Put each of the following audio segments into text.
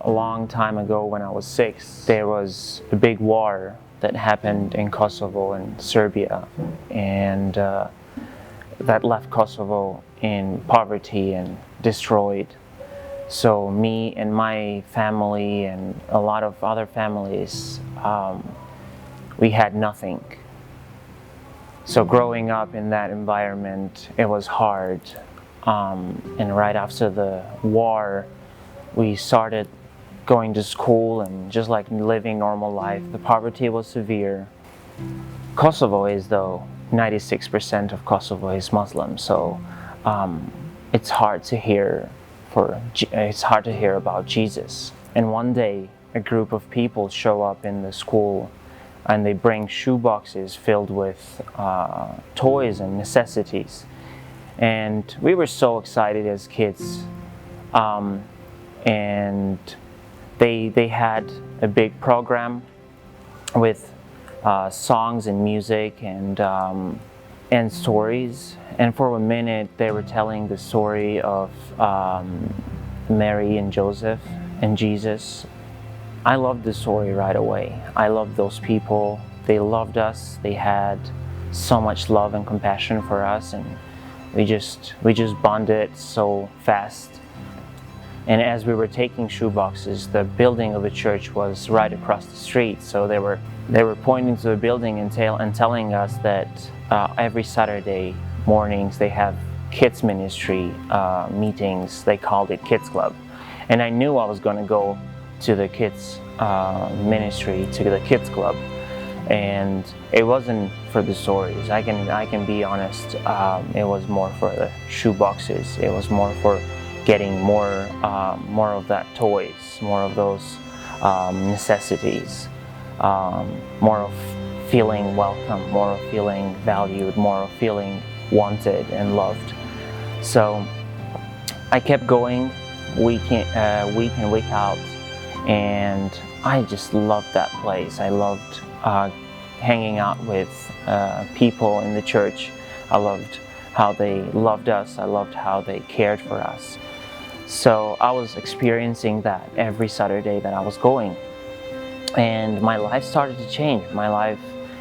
a long time ago when I was 6, there was a big war that happened in Kosovo and Serbia, and that left Kosovo in poverty and destroyed. So me and my family and a lot of other families, we had nothing. So growing up in that environment, it was hard. And right after the war, we started going to school and just like living normal life. The poverty was severe. Kosovo is, though, 96% of Kosovo is Muslim, so it's hard to hear about Jesus. And one day, a group of people show up in the school, and they bring shoe boxes filled with toys and necessities. And we were so excited as kids. And they had a big program with songs and music and stories. And for a minute, they were telling the story of Mary and Joseph and Jesus. I loved the story right away. I loved those people. They loved us. They had so much love and compassion for us, and we just bonded so fast. And as we were taking shoe boxes, the building of the church was right across the street. So they were pointing to the building and telling us that every Saturday mornings they have kids ministry meetings. They called it Kids Club, and I knew I was going to go to the kids ministry, to the kids club. And it wasn't for the stories. I can be honest. It was more for the shoe boxes. It was more for getting more of that toys, more of those necessities, more of feeling welcome, more of feeling valued, more of feeling wanted and loved. So I kept going week in, week out, and I just loved that place. I loved hanging out with people in the church. I loved how they loved us. I loved how they cared for us. So I was experiencing that every Saturday that I was going. And my life started to change. My life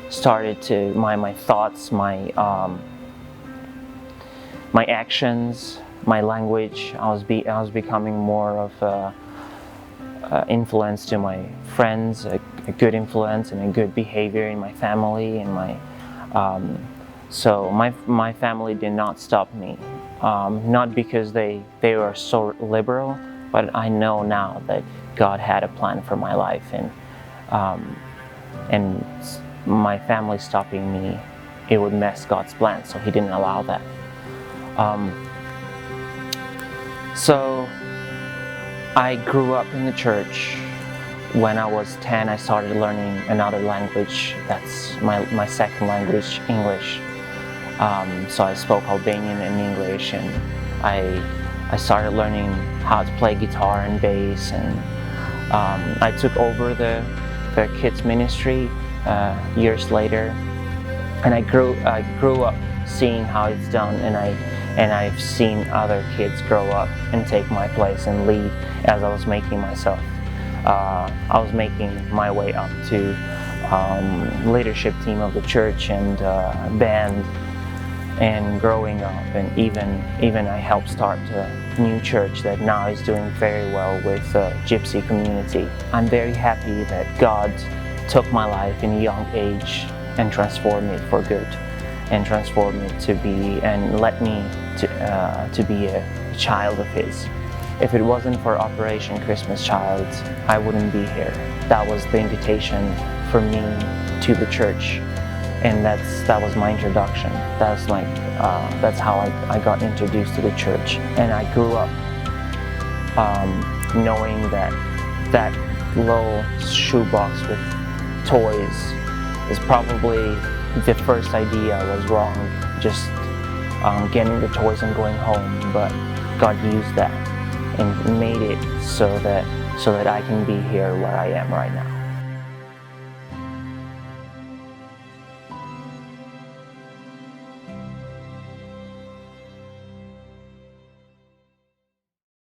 started to, my thoughts, my actions, my language. I was becoming more of a influence to my friends, a good influence and a good behavior in my family and so my family did not stop me, not because they were so liberal, but I know now that God had a plan for my life, and my family stopping me, it would mess God's plan, so He didn't allow that. So I grew up in the church. When I was 10, I started learning another language. That's my second language, English. So I spoke Albanian and English, and I started learning how to play guitar and bass, and I took over the kids ministry years later, and I grew up seeing how it's done, and I've seen other kids grow up and take my place and lead as I was making myself. I was making my way up to leadership team of the church and band, and growing up, and even I helped start a new church that now is doing very well with the Gypsy community. I'm very happy that God took my life in a young age and transformed it for good, and transformed it to be, and let me to be a child of His. If it wasn't for Operation Christmas Child, I wouldn't be here. That was the invitation for me to the church, and that was my introduction. That's how I got introduced to the church, and I grew up knowing that little shoebox with toys is probably the first idea was wrong, just getting the toys and going home, but God used that and made it so that I can be here where I am right now.